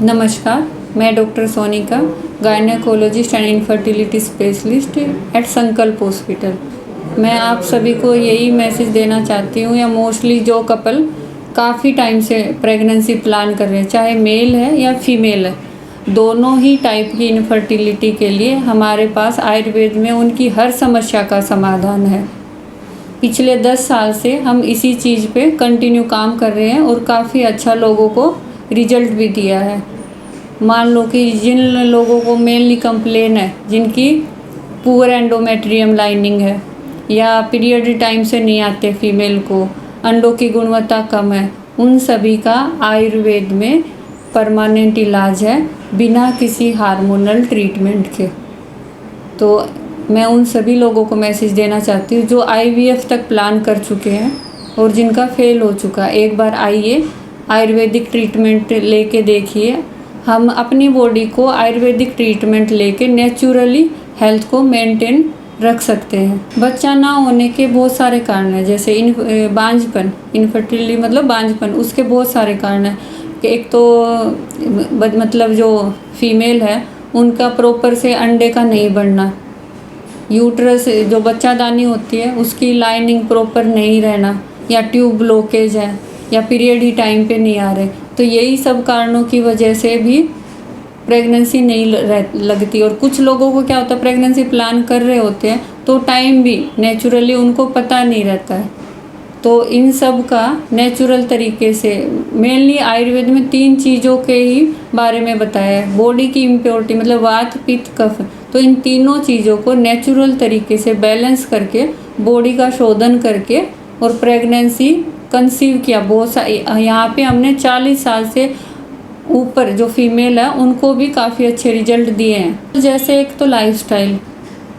नमस्कार, मैं doctor Sonika, gynaecologist and infertility specialist at संकल्प हॉस्पिटल। मैं आप सभी को यही मैसेज देना चाहती हूँ, या मोस्टली जो कपल काफ़ी टाइम से प्रेगनेंसी प्लान कर रहे हैं, चाहे मेल है या फीमेल है, दोनों ही टाइप की इनफर्टिलिटी के लिए हमारे पास आयुर्वेद में उनकी हर समस्या का समाधान है। पिछले 10 साल से हम इसी चीज़ पे कंटिन्यू काम कर रहे हैं और काफ़ी अच्छा लोगों को रिजल्ट भी दिया है। मान लो कि जिन लोगों को मेनली कंप्लेन है, जिनकी पुअर एंडोमेट्रियम लाइनिंग है या पीरियड टाइम से नहीं आते फीमेल को, अंडों की गुणवत्ता कम है, उन सभी का आयुर्वेद में परमानेंट इलाज है बिना किसी हार्मोनल ट्रीटमेंट के। तो मैं उन सभी लोगों को मैसेज देना चाहती हूँ जो IVF तक प्लान कर चुके हैं और जिनका फेल हो चुका, एक बार आइए, आयुर्वेदिक ट्रीटमेंट लेके देखिए। हम अपनी बॉडी को आयुर्वेदिक ट्रीटमेंट लेके नेचुरली हेल्थ को मेंटेन रख सकते हैं। बच्चा ना होने के बहुत सारे कारण हैं, जैसे बांझपन, इनफर्टिलिटी मतलब बांझपन, उसके बहुत सारे कारण हैं। एक तो मतलब जो फीमेल है उनका प्रॉपर से अंडे का नहीं बढ़ना, यूट्रस जो बच्चादानी होती है उसकी लाइनिंग प्रॉपर नहीं रहना, या ट्यूब ब्लॉकेज है, या पीरियड ही टाइम पे नहीं आ रहे। तो यही सब कारणों की वजह से भी प्रेगनेंसी नहीं लगती। और कुछ लोगों को क्या होता है, प्रेगनेंसी प्लान कर रहे होते हैं तो टाइम भी नेचुरली उनको पता नहीं रहता है। तो इन सब का नेचुरल तरीके से मेनली आयुर्वेद में 3 चीज़ों के ही बारे में बताया है। बॉडी की इम्प्योरिटी मतलब वात पित्त कफ, तो इन तीनों चीज़ों को नेचुरल तरीके से बैलेंस करके बॉडी का शोधन करके और प्रेगनेंसी कंसीव किया। बहुत यहाँ पे हमने 40 साल से ऊपर जो फीमेल है उनको भी काफ़ी अच्छे रिजल्ट दिए हैं। जैसे एक तो लाइफस्टाइल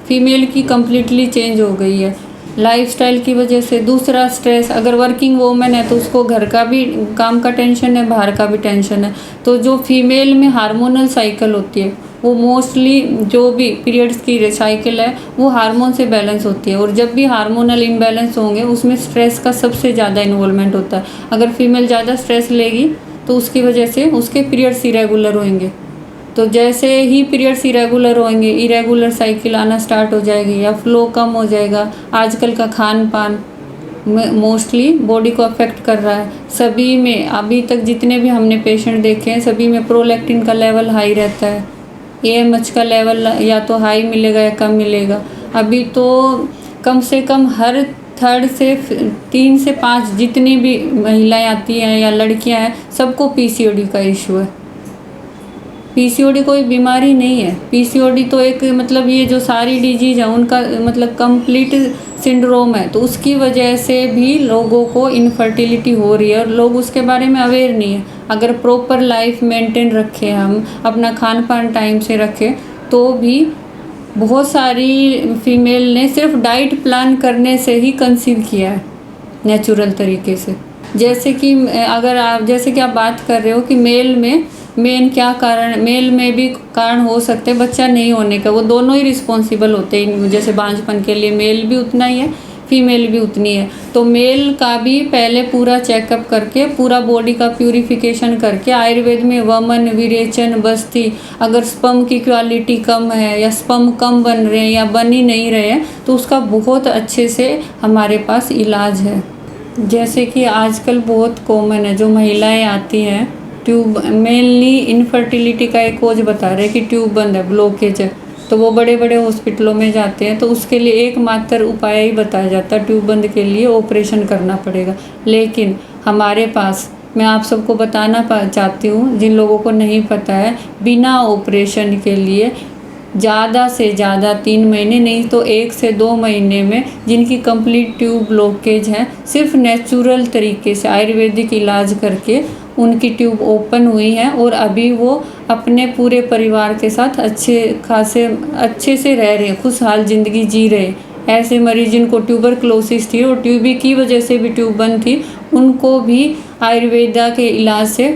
फीमेल की कम्प्लीटली चेंज हो गई है लाइफस्टाइल की वजह से। दूसरा स्ट्रेस, अगर वर्किंग वूमेन है तो उसको घर का भी काम का टेंशन है, बाहर का भी टेंशन है। तो जो फीमेल में हार्मोनल साइकिल होती है वो मोस्टली जो भी पीरियड्स की साइकिल है वो हार्मोन से बैलेंस होती है, और जब भी हार्मोनल इम्बैलेंस होंगे उसमें स्ट्रेस का सबसे ज़्यादा इन्वॉल्वमेंट होता है। अगर फीमेल ज़्यादा स्ट्रेस लेगी तो उसकी वजह से उसके पीरियड्स इरेगुलर होंगे। तो जैसे ही पीरियड्स इरेगुलर होंगे, इरेगुलर साइकिल आना स्टार्ट हो जाएगी या फ्लो कम हो जाएगा। आजकल का खान पान मोस्टली बॉडी को अफेक्ट कर रहा है। सभी में अभी तक जितने भी हमने पेशेंट देखे हैं सभी में प्रोलैक्टिन का लेवल हाई रहता है, AMH का लेवल या तो हाई मिलेगा या कम मिलेगा। अभी तो कम से कम हर थर्ड से 3 से 5 जितनी भी महिलाएं आती हैं या लड़कियां हैं सबको PCOD का इशू है। PCOD कोई बीमारी नहीं है, PCOD तो एक मतलब ये जो सारी डिजीज है उनका मतलब कंप्लीट सिंड्रोम है। तो उसकी वजह से भी लोगों को इनफर्टिलिटी हो रही है और लोग उसके बारे में अवेयर नहीं है। अगर प्रॉपर लाइफ मेंटेन रखें, हम अपना खान पान टाइम से रखें, तो भी बहुत सारी फीमेल ने सिर्फ डाइट प्लान करने से ही कंसीव किया है नेचुरल तरीके से। जैसे कि अगर आप बात कर रहे हो कि मेल में मेन क्या कारण, मेल में भी कारण हो सकते हैं बच्चा नहीं होने का, वो दोनों ही रिस्पॉन्सिबल होते हैं। जैसे बांझपन के लिए मेल भी उतना ही है, फीमेल भी उतनी है। तो मेल का भी पहले पूरा चेकअप करके, पूरा बॉडी का प्यूरिफिकेशन करके, आयुर्वेद में वमन, विरेचन, बस्ती, अगर स्पर्म की क्वालिटी कम है या स्पर्म कम बन रहे हैं या बन ही नहीं रहे हैं तो उसका बहुत अच्छे से हमारे पास इलाज है। जैसे कि आजकल बहुत कॉमन है, जो महिलाएं आती हैं ट्यूब, मेनली इनफर्टिलिटी का एक कोज बता रहे हैं कि ट्यूब बंद है, ब्लॉकेज है, तो वो बड़े बड़े हॉस्पिटलों में जाते हैं तो उसके लिए एकमात्र उपाय ही बताया जाता है, ट्यूब बंद के लिए ऑपरेशन करना पड़ेगा। लेकिन हमारे पास, मैं आप सबको बताना चाहती हूँ जिन लोगों को नहीं पता है, बिना ऑपरेशन के लिए ज़्यादा से ज़्यादा 3 महीने नहीं तो 1 से 2 महीने में जिनकी कंप्लीट ट्यूब ब्लॉकेज है, सिर्फ नेचुरल तरीके से आयुर्वेदिक इलाज करके उनकी ट्यूब ओपन हुई है और अभी वो अपने पूरे परिवार के साथ अच्छे से रह रहे हैं, खुशहाल ज़िंदगी जी रहे। ऐसे मरीज जिनको ट्यूबरक्लोसिस थी और ट्यूबी की वजह से भी ट्यूब बंद थी, उनको भी आयुर्वेदा के इलाज से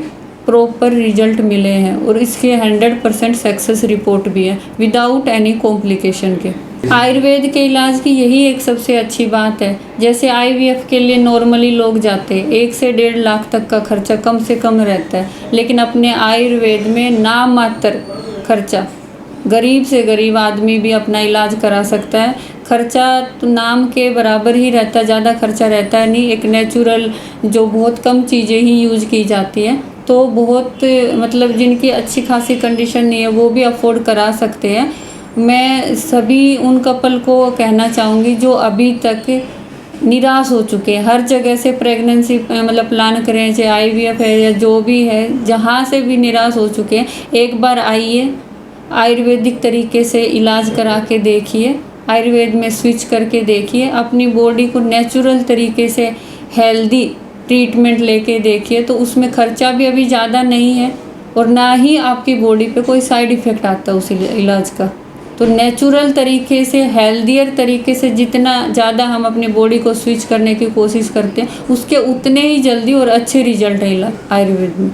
प्रॉपर रिजल्ट मिले हैं और इसके 100% सक्सेस रिपोर्ट भी है विदाउट एनी कॉम्प्लिकेशन के। आयुर्वेद के इलाज की यही एक सबसे अच्छी बात है। जैसे आईवीएफ के लिए नॉर्मली लोग जाते हैं, 1 से 1.5 लाख तक का खर्चा कम से कम रहता है, लेकिन अपने आयुर्वेद में नाम मात्र खर्चा, गरीब से गरीब आदमी भी अपना इलाज करा सकता है। खर्चा तो नाम के बराबर ही रहता है, ज़्यादा खर्चा रहता है नहीं। एक नेचुरल जो बहुत कम चीज़ें ही यूज की जाती हैं, तो बहुत मतलब जिनकी अच्छी खासी कंडीशन नहीं है वो भी अफोर्ड करा सकते हैं। मैं सभी उन कपल को कहना चाहूँगी जो अभी तक निराश हो चुके हैं, हर जगह से प्रेगनेंसी मतलब प्लान करें, चाहे आईवीएफ है या जो भी है, जहाँ से भी निराश हो चुके हैं, एक बार आइए, आयुर्वेदिक तरीके से इलाज करा के देखिए, आयुर्वेद में स्विच करके देखिए, अपनी बॉडी को नेचुरल तरीके से हेल्दी ट्रीटमेंट लेके देखिए, तो उसमें खर्चा भी अभी ज़्यादा नहीं है और ना ही आपकी बॉडी पे कोई साइड इफ़ेक्ट आता है उस इलाज का। तो नेचुरल तरीके से, हेल्दियर तरीके से जितना ज़्यादा हम अपनी बॉडी को स्विच करने की कोशिश करते हैं, उसके उतने ही जल्दी और अच्छे रिजल्ट है आयुर्वेद में।